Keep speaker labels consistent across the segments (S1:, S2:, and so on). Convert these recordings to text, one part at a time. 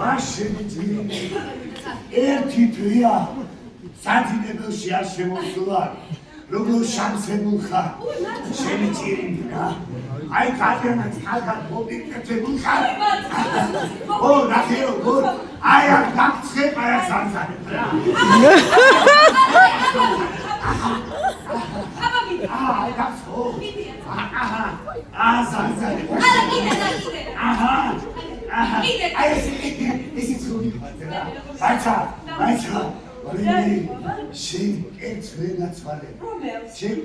S1: მაშინი ერთი თვია საძინებელში არ შემოსულა როგორ შანსებულ ხარ შენი ჭირინდი რა აი კადიანაც ხალხად მოდიკეთებულ ხარ ო ნახე როგორ აი ამ გაგცხებ აი ამ სანსანებ რა აი გაგცხო სანსანებ აი ესი ცუდი ხარ აიცა შენ ერთვენაც ვარე შენ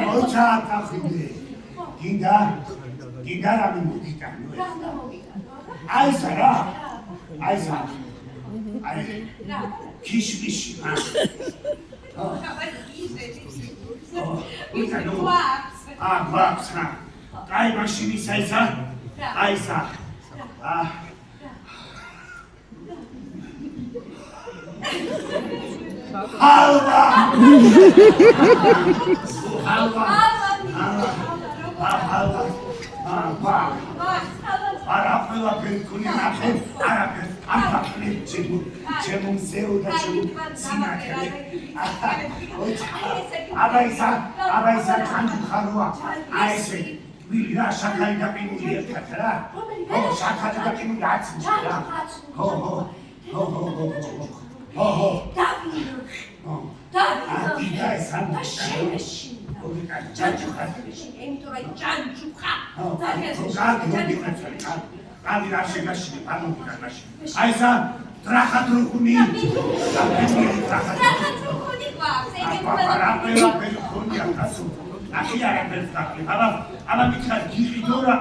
S1: მოჩაათახიდე გინდა რამე მოგიტანო აისა რა აისა აი ქიშმიში გვაქვს რა კაი მაშინ ისაისა აისა Halva! Arapela pelkuni nahe, arapel, arapel çemu, çemu seuda çemu sinakele. Abaysa kandu kharua, ayse. Bila şakayı da binuliye katara. O şakayı da binuliye açmış ya. Ho. Davide sen başemeşin. Cancuğaşın, entoray cancuğa. Davide aşegaşın, pardon kardeşim. Aysa trakatruhuni. Trakatruhuni var. Arapela pelkuni yakasın. Akiyara pelkuni. Ama miktar giridora.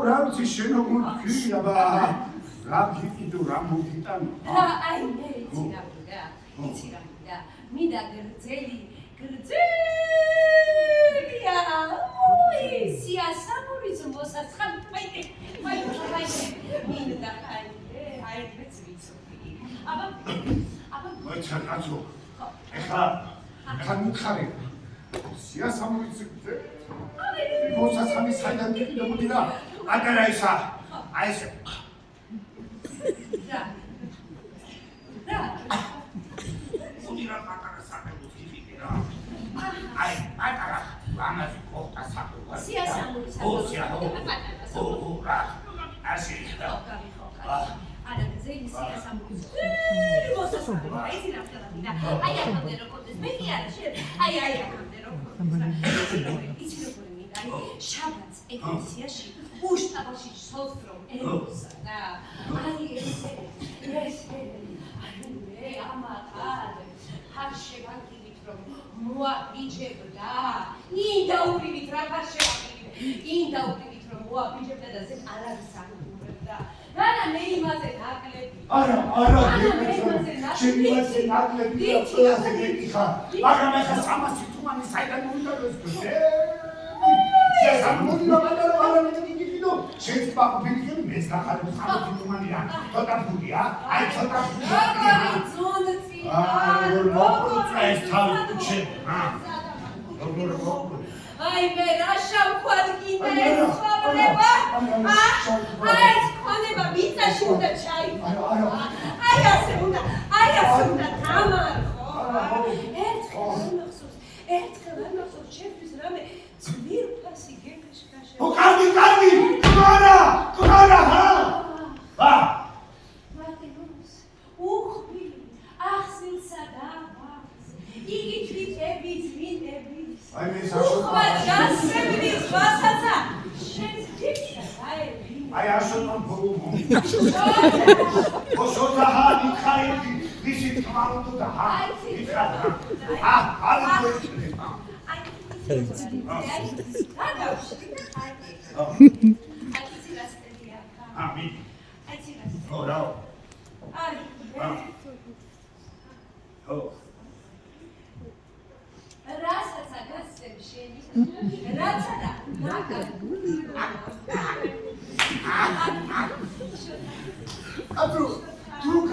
S1: Ramzi şenogul küyaba, Ramzi kidu ramugitan.
S2: Ay ne içiramda, mida gırceli ya, oy siyasamuriz mosa san haydi, mida haydi betsin. Ama
S1: Maçakazo, kanıkare, siyasamuriz mosa sami saydan gidiyor mu dira? Agaraysa, aysa. Udira patara sakın uçifidira. Ay, patara, bana kohta sakın.
S2: Siyasamuriz.
S1: O, ra, aşırı.
S2: Ada zeli siyasamuriz. Mosa san, ay sinaptara. Ay akamdero kodes, beni yarışı. Ay akamdero kodes. Şabat ekleziyaşı. Უშტაბაში სოსტრო ელოსა და აი ეს აი ამაყად ხარშევაგივით რომ მოაბიჯებდა ინდაურივით რა ხარშევაგივით რომ მოაბიჯებდა და ზე არაგსაკურებდა რანა მე იმაზე ნაკლები
S1: არა ჩემიაზე ნაკლები და ყველაზე გეკითხა მაგრამ ეხა 300 თუმანი საიდან მომიდაროს სამოდი რა შეიძლება ყოფილიყო მეც ნახალებ 300 თუმანია ცოტა ფულია აი ცოტა ფულია როგორ მოყრწეს თავი კუჩე როგორ მოყრწეს
S2: აი მე რა შავქვად გინდა ეს ხოვნება აი ეს ქონება მიწაში უნდა ჩაიფარო აი ასე უნდა თამარხო ერთხელ მახსოვს ჩემთვის რამე ძვირფასი გეკაშკაშა
S1: ო კარგი კმარა ჰა
S2: მარტინოს უხბილი ახსილსა და ვახს იგი თვითებით ვინდების
S1: აი მე საშუალო
S2: უხბად გასცემლის ვასაცა შენს თვითა დაები
S1: აი ასოთან ფორმო ოსოთა მიხაილი ვისი თმარუდო და მიხა აი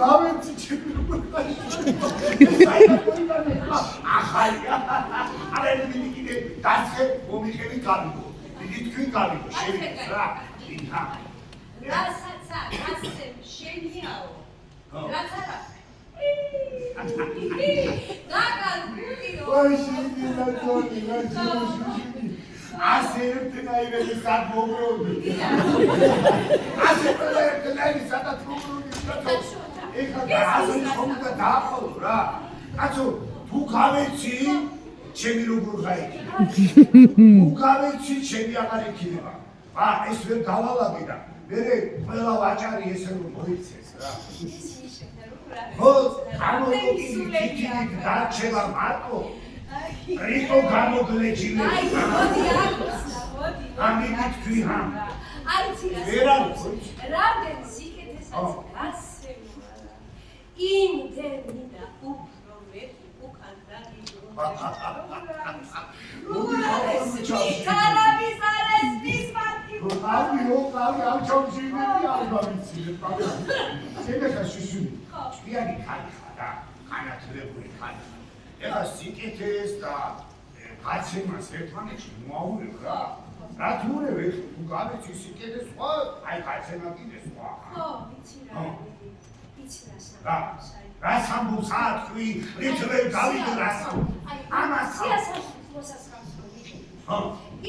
S1: გავეცი ჩემი ახალია არა დიდი კიდე დაცხე მომიხევი გავიგო დიდი თქვი გავიგო შევიდეთ რა დინა
S2: რასაც ასე შენიაო რაც არა
S1: ой შენია ძონი რა ასე ერთნაირად სადმობრუნდი ასე ერთნაირად სადმობრუნდი ეხლა ასე ხომდა დააყოლო რა კაცო თუ გავეცი ჩემი როგორ გაიქნება თუ გავეცი ჩემი აღარ იქნება ეს ვერ დავალაგე და მე ყველა ვაჭარი ესე რომ მოიცეს რა ხო გამოგიჩი დარჩება მარტო რიკო გამოგლეჭილი
S2: აი მოდი
S1: ამით თქვი ჰამ
S2: აი ცირა რამდენ სიკეთესაც გასცემარა იმდენი და უფრო მეტ უკან დაგიჯო როგორ არის კარავის არის მისმარტი
S1: ავი ამ ჩომშივები ალბა ვიცი შენახა შუშული ჭკვიანი ხალი ხარ განათლებული ხალი ეხა სიკეთეს და გაცემას ერთმანეთში მოაურევ რა რა თურევ თუ გავეცი სიკეთეს სხვა აი გაცემა კიდე სხვა
S2: ხო ვიცი რა
S1: რას ამბობს თქვი რითვე გავიდე რას ამას
S2: მოსასხამს რომ ხო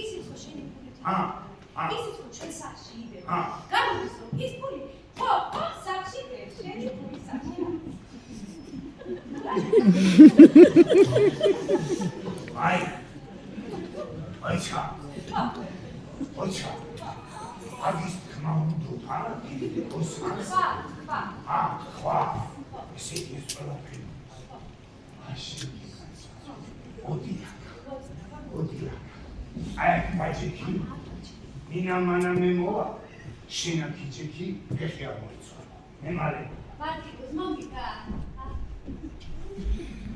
S2: ისიც ხო შენი ფული ისიც ხო ჩვენ სახში იდე გამოდის რომ ის ფული ხო სახში იდე შენი ფული სახში
S1: აი ოჩა აგის თქმა უნდა არა დიდი ოსმანს ხვა ისეთი ის ყველაფერი ოდია აი მაჯიკი მინამანა მე მოვა შინა ქიჩეკი ეხი არ მოიცვა მე მალე
S2: მარტი მოგიდა